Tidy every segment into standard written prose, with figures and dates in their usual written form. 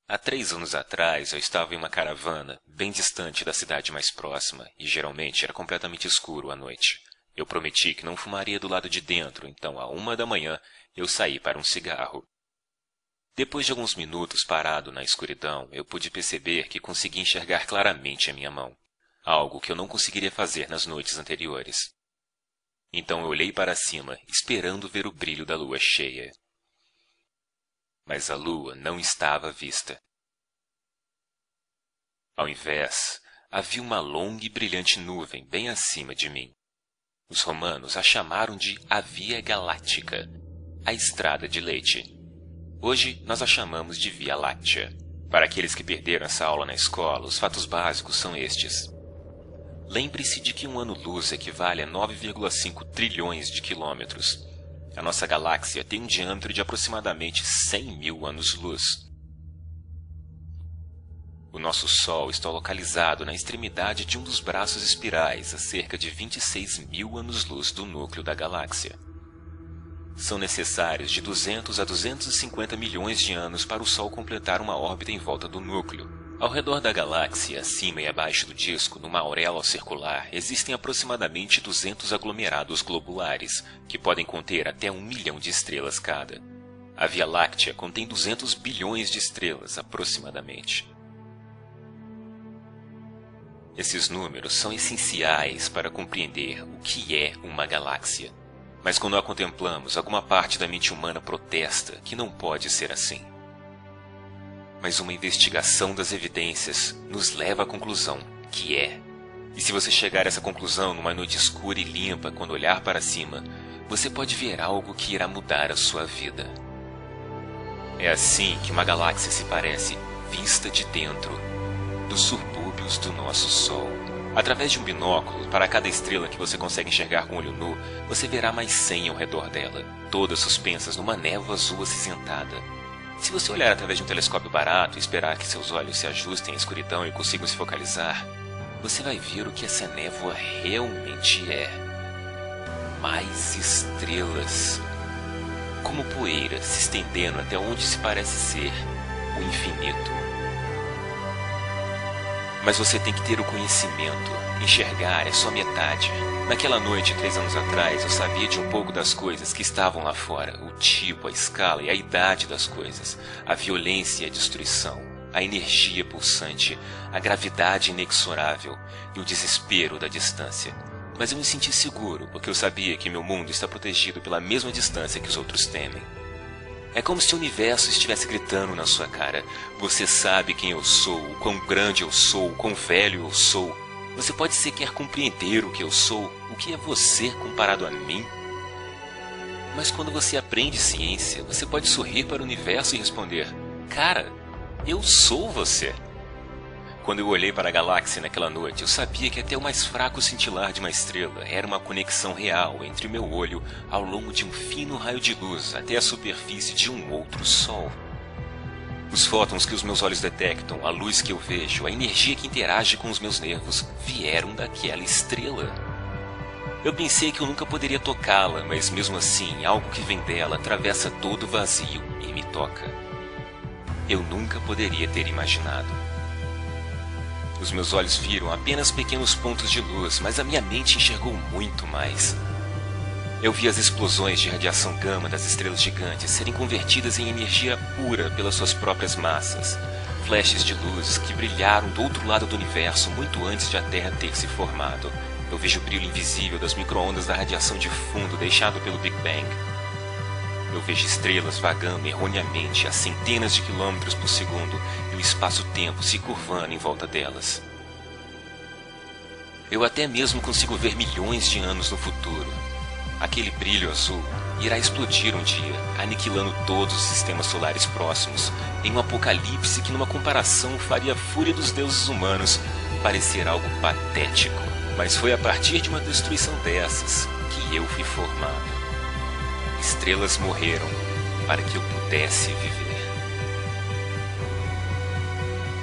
Há 3 anos atrás, eu estava em uma caravana, bem distante da cidade mais próxima, e geralmente era completamente escuro à noite. Eu prometi que não fumaria do lado de dentro, então, à 1 da manhã, eu saí para um cigarro. Depois de alguns minutos parado na escuridão, eu pude perceber que consegui enxergar claramente a minha mão, algo que eu não conseguiria fazer nas noites anteriores. Então eu olhei para cima, esperando ver o brilho da lua cheia. Mas a lua não estava à vista. Ao invés, havia uma longa e brilhante nuvem bem acima de mim. Os romanos a chamaram de a Via Galáctica, a Estrada de Leite. Hoje nós a chamamos de Via Láctea. Para aqueles que perderam essa aula na escola, os fatos básicos são estes. Lembre-se de que um ano-luz equivale a 9,5 trilhões de quilômetros. A nossa galáxia tem um diâmetro de aproximadamente 100 mil anos-luz. O nosso Sol está localizado na extremidade de um dos braços espirais, a cerca de 26 mil anos-luz do núcleo da galáxia. São necessários de 200 a 250 milhões de anos para o Sol completar uma órbita em volta do núcleo. Ao redor da galáxia, acima e abaixo do disco, numa auréola circular, existem aproximadamente 200 aglomerados globulares, que podem conter até 1 milhão de estrelas cada. A Via Láctea contém 200 bilhões de estrelas, aproximadamente. Esses números são essenciais para compreender o que é uma galáxia. Mas quando a contemplamos, alguma parte da mente humana protesta que não pode ser assim. Mas uma investigação das evidências nos leva à conclusão que é. E se você chegar a essa conclusão numa noite escura e limpa, quando olhar para cima, você pode ver algo que irá mudar a sua vida. É assim que uma galáxia se parece, vista de dentro, dos subúrbios do nosso Sol. Através de um binóculo, para cada estrela que você consegue enxergar com o olho nu, você verá mais 100 ao redor dela, todas suspensas numa névoa azul acinzentada. Se você olhar através de um telescópio barato e esperar que seus olhos se ajustem à escuridão e consigam se focalizar, você vai ver o que essa névoa realmente é. Mais estrelas. Como poeira se estendendo até onde se parece ser o infinito. Mas você tem que ter o conhecimento. Enxergar é só metade. Naquela noite, 3 anos atrás, eu sabia de um pouco das coisas que estavam lá fora. O tipo, a escala e a idade das coisas. A violência e a destruição. A energia pulsante. A gravidade inexorável. E o desespero da distância. Mas eu me senti seguro, porque eu sabia que meu mundo está protegido pela mesma distância que os outros temem. É como se o universo estivesse gritando na sua cara. Você sabe quem eu sou, o quão grande eu sou, o quão velho eu sou. Você pode sequer compreender o que eu sou, o que é você comparado a mim. Mas quando você aprende ciência, você pode sorrir para o universo e responder: cara, eu sou você. Quando eu olhei para a galáxia naquela noite, eu sabia que até o mais fraco cintilar de uma estrela era uma conexão real entre o meu olho ao longo de um fino raio de luz até a superfície de um outro Sol. Os fótons que os meus olhos detectam, a luz que eu vejo, a energia que interage com os meus nervos, vieram daquela estrela. Eu pensei que eu nunca poderia tocá-la, mas mesmo assim, algo que vem dela atravessa todo o vazio e me toca. Eu nunca poderia ter imaginado. Os meus olhos viram apenas pequenos pontos de luz, mas a minha mente enxergou muito mais. Eu vi as explosões de radiação gama das estrelas gigantes serem convertidas em energia pura pelas suas próprias massas. Flashes de luz que brilharam do outro lado do universo muito antes de a Terra ter se formado. Eu vejo o brilho invisível das micro-ondas da radiação de fundo deixado pelo Big Bang. Eu vejo estrelas vagando erroneamente a centenas de quilômetros por segundo e o espaço-tempo se curvando em volta delas. Eu até mesmo consigo ver milhões de anos no futuro. Aquele brilho azul irá explodir um dia, aniquilando todos os sistemas solares próximos, em um apocalipse que numa comparação faria a fúria dos deuses humanos parecer algo patético. Mas foi a partir de uma destruição dessas que eu fui formado. Estrelas morreram para que eu pudesse viver.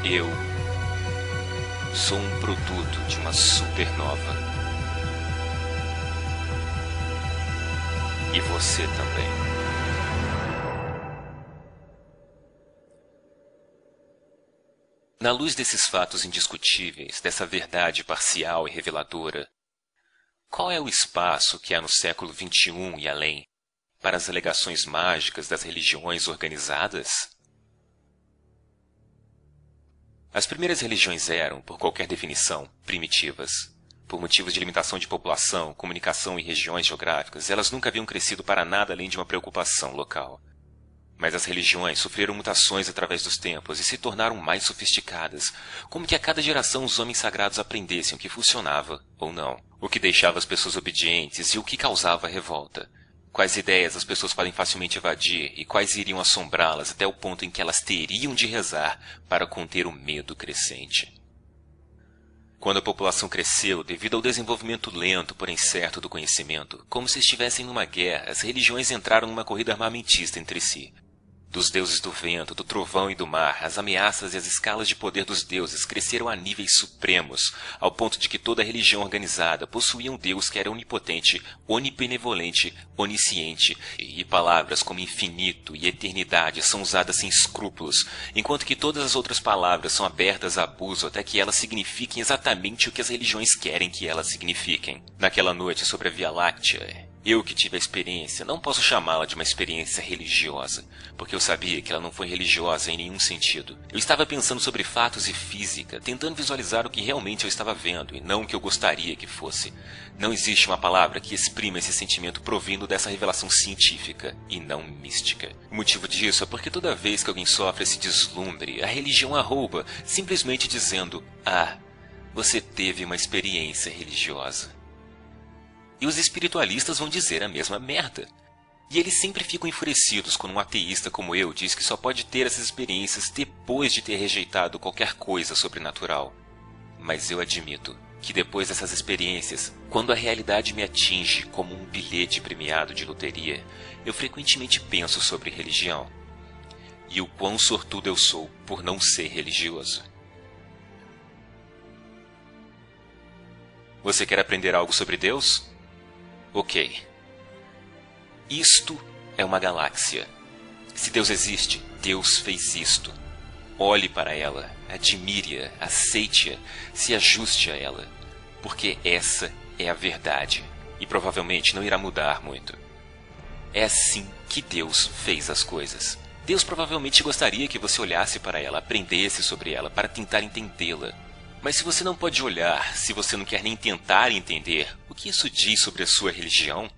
Eu sou um produto de uma supernova. E você também. Na luz desses fatos indiscutíveis, dessa verdade parcial e reveladora, qual é o espaço que há no século XXI e além para as alegações mágicas das religiões organizadas? As primeiras religiões eram, por qualquer definição, primitivas. Por motivos de limitação de população, comunicação e regiões geográficas, elas nunca haviam crescido para nada além de uma preocupação local. Mas as religiões sofreram mutações através dos tempos e se tornaram mais sofisticadas, como que a cada geração os homens sagrados aprendessem o que funcionava ou não, o que deixava as pessoas obedientes e o que causava revolta, quais ideias as pessoas podem facilmente evadir e quais iriam assombrá-las até o ponto em que elas teriam de rezar para conter o medo crescente. Quando a população cresceu devido ao desenvolvimento lento, porém certo do conhecimento, como se estivessem numa guerra, as religiões entraram numa corrida armamentista entre si. Dos deuses do vento, do trovão e do mar, as ameaças e as escalas de poder dos deuses cresceram a níveis supremos, ao ponto de que toda religião organizada possuía um deus que era onipotente, onibenevolente, onisciente, e palavras como infinito e eternidade são usadas sem escrúpulos, enquanto que todas as outras palavras são abertas a abuso até que elas signifiquem exatamente o que as religiões querem que elas signifiquem. Naquela noite sobre a Via Láctea, eu que tive a experiência, não posso chamá-la de uma experiência religiosa, porque eu sabia que ela não foi religiosa em nenhum sentido. Eu estava pensando sobre fatos e física, tentando visualizar o que realmente eu estava vendo, e não o que eu gostaria que fosse. Não existe uma palavra que exprima esse sentimento provindo dessa revelação científica, e não mística. O motivo disso é porque toda vez que alguém sofre esse deslumbre, a religião a rouba, simplesmente dizendo: "Ah, você teve uma experiência religiosa." E os espiritualistas vão dizer a mesma merda. E eles sempre ficam enfurecidos quando um ateísta como eu diz que só pode ter essas experiências depois de ter rejeitado qualquer coisa sobrenatural. Mas eu admito que depois dessas experiências, quando a realidade me atinge como um bilhete premiado de loteria, eu frequentemente penso sobre religião. E o quão sortudo eu sou por não ser religioso. Você quer aprender algo sobre Deus? Ok. Isto é uma galáxia. Se Deus existe, Deus fez isto. Olhe para ela, admire-a, aceite-a, se ajuste a ela, porque essa é a verdade e provavelmente não irá mudar muito. É assim que Deus fez as coisas. Deus provavelmente gostaria que você olhasse para ela, aprendesse sobre ela, para tentar entendê-la. Mas se você não pode olhar, se você não quer nem tentar entender, o que isso diz sobre a sua religião?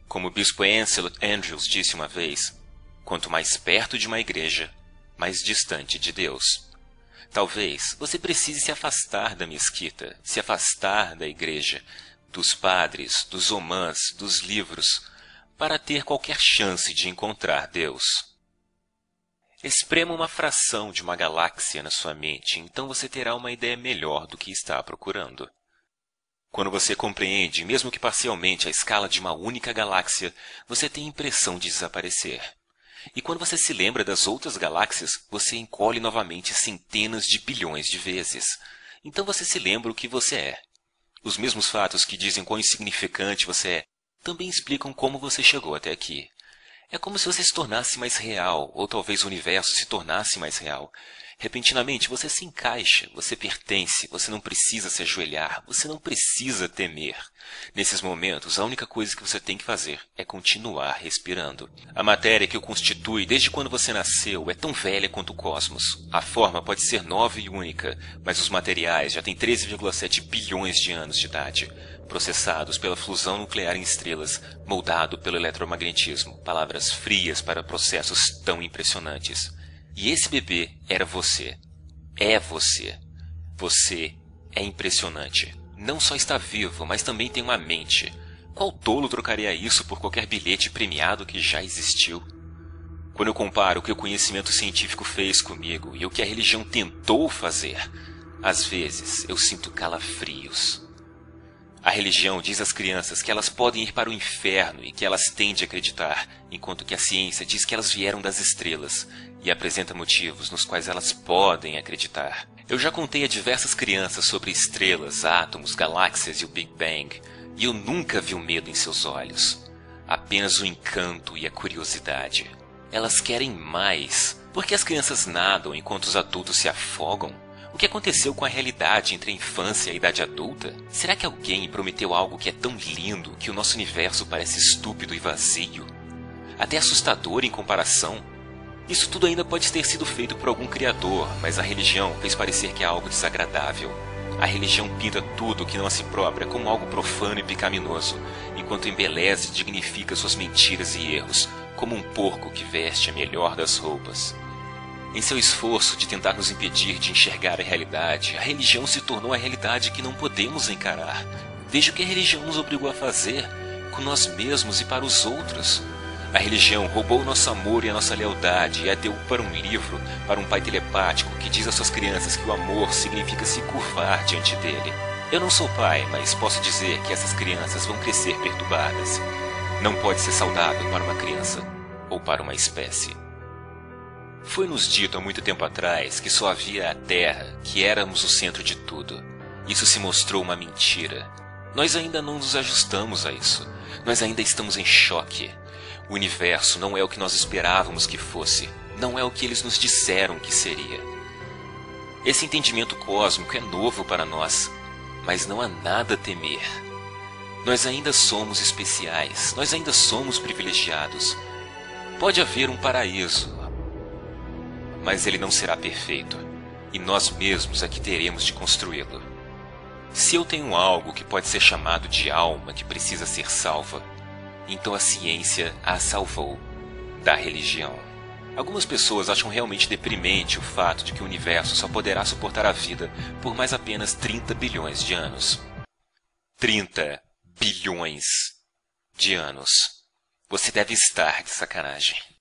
Como o bispo Ansel Andrews disse uma vez, quanto mais perto de uma igreja, mais distante de Deus. Talvez você precise se afastar da mesquita, se afastar da igreja, dos padres, dos omãs, dos livros, para ter qualquer chance de encontrar Deus. Esprema uma fração de uma galáxia na sua mente, então você terá uma ideia melhor do que está procurando. Quando você compreende, mesmo que parcialmente, a escala de uma única galáxia, você tem a impressão de desaparecer. E quando você se lembra das outras galáxias, você encolhe novamente centenas de bilhões de vezes. Então você se lembra o que você é. Os mesmos fatos que dizem quão insignificante você é, também explicam como você chegou até aqui. É como se você se tornasse mais real, ou talvez o universo se tornasse mais real. Repentinamente você se encaixa, você pertence, você não precisa se ajoelhar, você não precisa temer. Nesses momentos, a única coisa que você tem que fazer é continuar respirando. A matéria que o constitui desde quando você nasceu é tão velha quanto o cosmos. A forma pode ser nova e única, mas os materiais já têm 13,7 bilhões de anos de idade. Processados pela fusão nuclear em estrelas, moldado pelo eletromagnetismo, palavras frias para processos tão impressionantes. E esse bebê era você. É você. Você é impressionante. Não só está vivo, mas também tem uma mente. Qual tolo trocaria isso por qualquer bilhete premiado que já existiu? Quando eu comparo o que o conhecimento científico fez comigo e o que a religião tentou fazer, às vezes eu sinto calafrios. A religião diz às crianças que elas podem ir para o inferno e que elas têm de acreditar, enquanto que a ciência diz que elas vieram das estrelas e apresenta motivos nos quais elas podem acreditar. Eu já contei a diversas crianças sobre estrelas, átomos, galáxias e o Big Bang, e eu nunca vi o medo em seus olhos, apenas o encanto e a curiosidade. Elas querem mais. Por que as crianças nadam enquanto os adultos se afogam? O que aconteceu com a realidade entre a infância e a idade adulta? Será que alguém prometeu algo que é tão lindo que o nosso universo parece estúpido e vazio? Até assustador em comparação? Isso tudo ainda pode ter sido feito por algum criador, mas a religião fez parecer que é algo desagradável. A religião pinta tudo que não a si própria como algo profano e pecaminoso, enquanto embeleza e dignifica suas mentiras e erros, como um porco que veste a melhor das roupas. Em seu esforço de tentar nos impedir de enxergar a realidade, a religião se tornou a realidade que não podemos encarar. Veja o que a religião nos obrigou a fazer, com nós mesmos e para os outros. A religião roubou o nosso amor e a nossa lealdade e a deu para um livro, para um pai telepático que diz às suas crianças que o amor significa se curvar diante dele. Eu não sou pai, mas posso dizer que essas crianças vão crescer perturbadas. Não pode ser saudável para uma criança ou para uma espécie. Foi-nos dito há muito tempo atrás que só havia a Terra, que éramos o centro de tudo. Isso se mostrou uma mentira. Nós ainda não nos ajustamos a isso. Nós ainda estamos em choque. O universo não é o que nós esperávamos que fosse. Não é o que eles nos disseram que seria. Esse entendimento cósmico é novo para nós, mas não há nada a temer. Nós ainda somos especiais. Nós ainda somos privilegiados. Pode haver um paraíso, mas ele não será perfeito, e nós mesmos é que teremos de construí-lo. Se eu tenho algo que pode ser chamado de alma que precisa ser salva, então a ciência a salvou da religião. Algumas pessoas acham realmente deprimente o fato de que o universo só poderá suportar a vida por mais apenas 30 bilhões de anos. 30 bilhões de anos. Você deve estar de sacanagem.